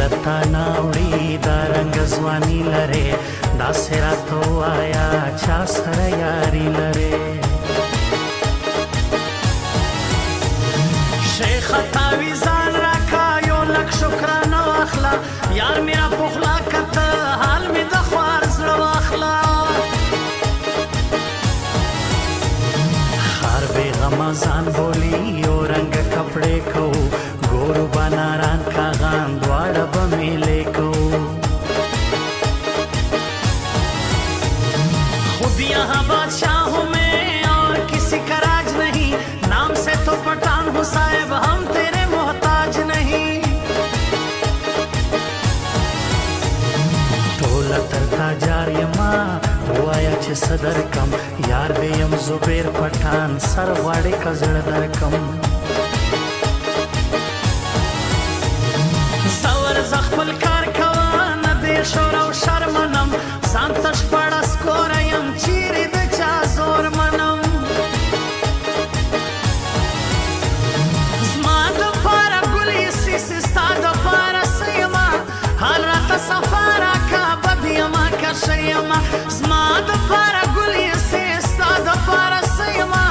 لتا ناوړي دا رنګ ځواني لرې داسې راته ووایه چا سره یاري لرې شیخه تاویزان راکه یو لک شکرانه واخله یار مې راپخلا کته حال مې د خوار زړه واخله خار بې غمه ځان بولي یو رنګه کپړې کوو گورو باناران کاغان دواړه به میلې کوو خود یہاں بادشاہ ہوں میں اور کسی کا راج نہیں نام سے تو پٹھان ہوں صاحب ہم تیرے محتاج نہیں ټوله تر تا جار یما ووایه چې څه درکم یار دې یم زبیر پټان سر غواړې که زړه درکم زه خپل کار کوه نه دې شور او شر منم ځان ته شپاړه سکوره یم چیرې د چا زور منم زما دپاره ګل ایسي ستا دپاره څه یمه حال راته صفا راکه بد یمه که ښه یمه زما دپاره ګل ایسي ستا دپاره څه یمه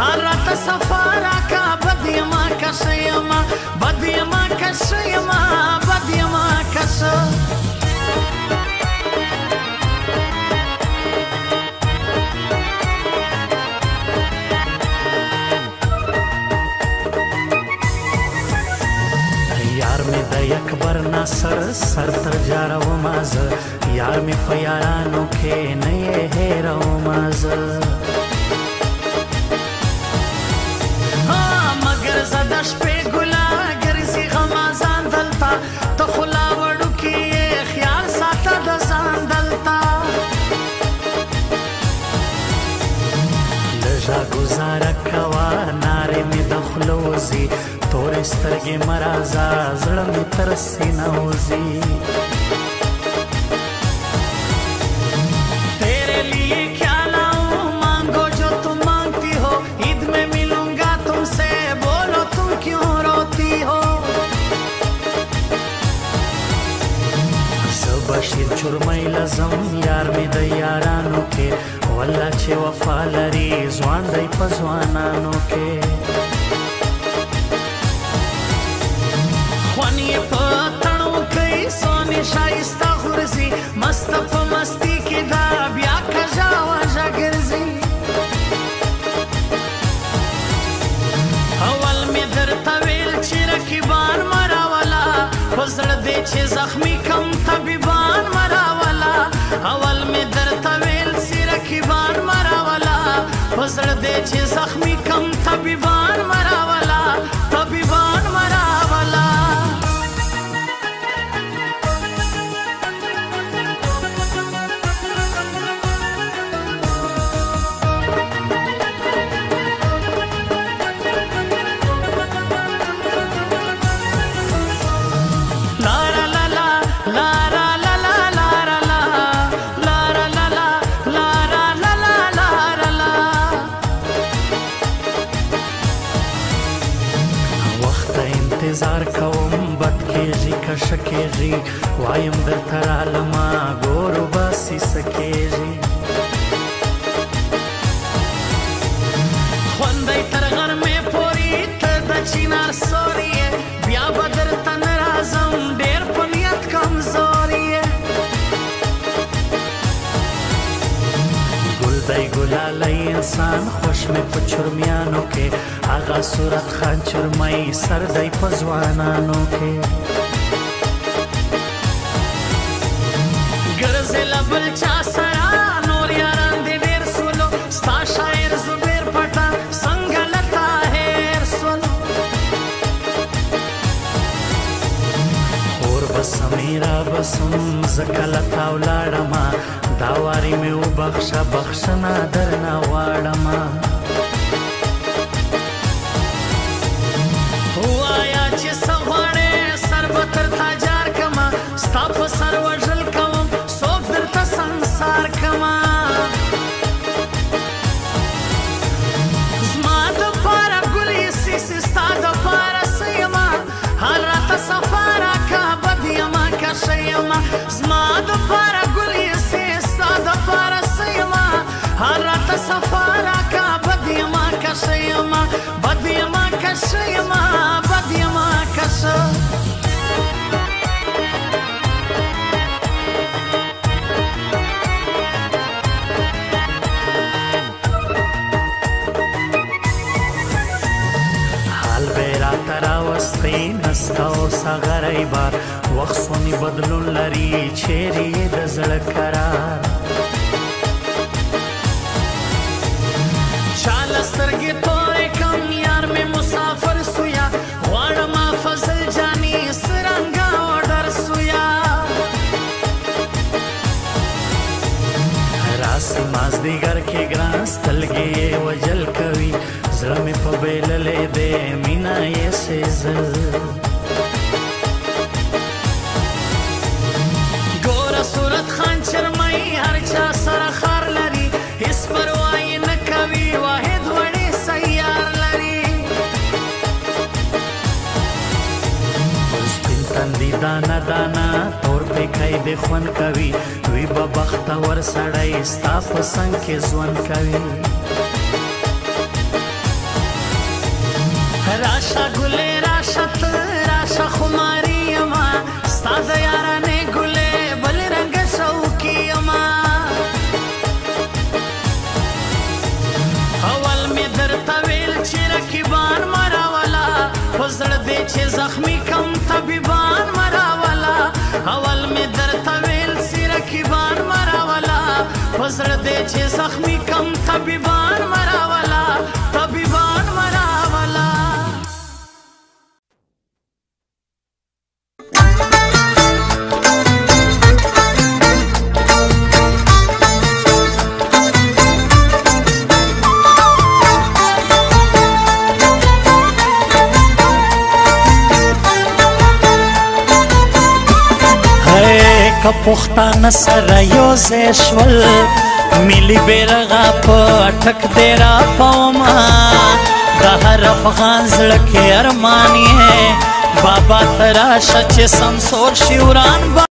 حال راته صفا راکه بد یمه که ښه یمه بد یمه که ښه یمه یار می د اکبر ناصر سر تر جارومه زه یار می په یارانو کې نه یې هېرومه زه مګر زه د شپې ګله ګرځي غمازان دلته ته خو لا وړوکې یې خیال ساته د ځان دلته لږه ګزاره کوه نارې مې د خوله وځي تورې سترګې مه راځه زړه مې تر سینه وځي تیرے لیے کیا لاؤں مانگو جو تم مانگتی ہو عید میں ملوں گا تم سے بولو تم کیوں روتی ہو زه بشیر چرمۍ لزم یار مې د یارانو کې والله چې وفا لري ځوان دی په ځوانانو کې خوان یې په تڼو کوي سونې ښایسته غورځي مسته په مستي کې دا بیا کږه وږه ګرځي اول مې درته ویل چې رقیبان مه راوله په زړه دې چې زخمي کم طبیبان مه راوله اول مې درته ویل چې رقیبان مه راوله په زړه دې چې زخمي کم طبیبان مه راوله طبیبان مه راوله انتظار کوم بد کېږي که ښه کېږي وایم درته رالمه ګورو باسي څه کېږي خوندی تر غرمې پورې ته د چینار سوري یې بیا به درته نه راځم ډېر په نیت کمزور یې ګل دی ګلالی انسان خوش مې په چرمیانو کې هغه صورت خان چرمۍ سر دی په ځوانانو کې ګرځې له بل چا سره نور یاران دې ډېر سولو ستا شاعر زبیر پټان څنګه له تا هېر سولو اور بسم را بسم زه کله تا ولاړمه دا وارې مې وبخښه بخښنه درنه غواړمه وایا چې څه غواړې سر به تر تا جار کمه ستا په سر وژل کوم څوک درته سنګسار کمه زما دپاره ګل ایسي ستا دپاره څه یمه حال راته صفا راکه بد یمه سړی بار وخت سونی بدلون لري چیرې د زړه قرار چاله سترګې تورې کم یار مې مسافر سویا غواړم فضل جاني سرنګا وډر سویا راسي مازدیګر کې ګران ستلګې وجل کوي زړه مې په بیللې دی مینا یې سېزل ګوره صورت خان چرمۍ هر چا سره خار لري هېڅ پروا یې نه کوي واحد وړې سیار لري سپین تندي دانه دانه تور پیکی د خوند کوي وی به بختور سړی ستا په څنګ کې ژوند کوي راشه ګلې راشه ته راشه خماري یما ستا د یارانې ګلې بل رنګه شوقي یما اول مې درته ویل چې رقیبان مه راوله په زړه دې چې زخمي کم طبیبان مه راوله اول مې درته ویل چې رقیبان مه راوله په زړه دې چې زخمي کم طبیبان مه راوله طبیبان مه راوله که پښتانه سره یو ځای شول ملي بیرغه په اټک دې راپومه د هر افغان زړه کې ارمان یې بابا ته راشه چې سمسور شي وران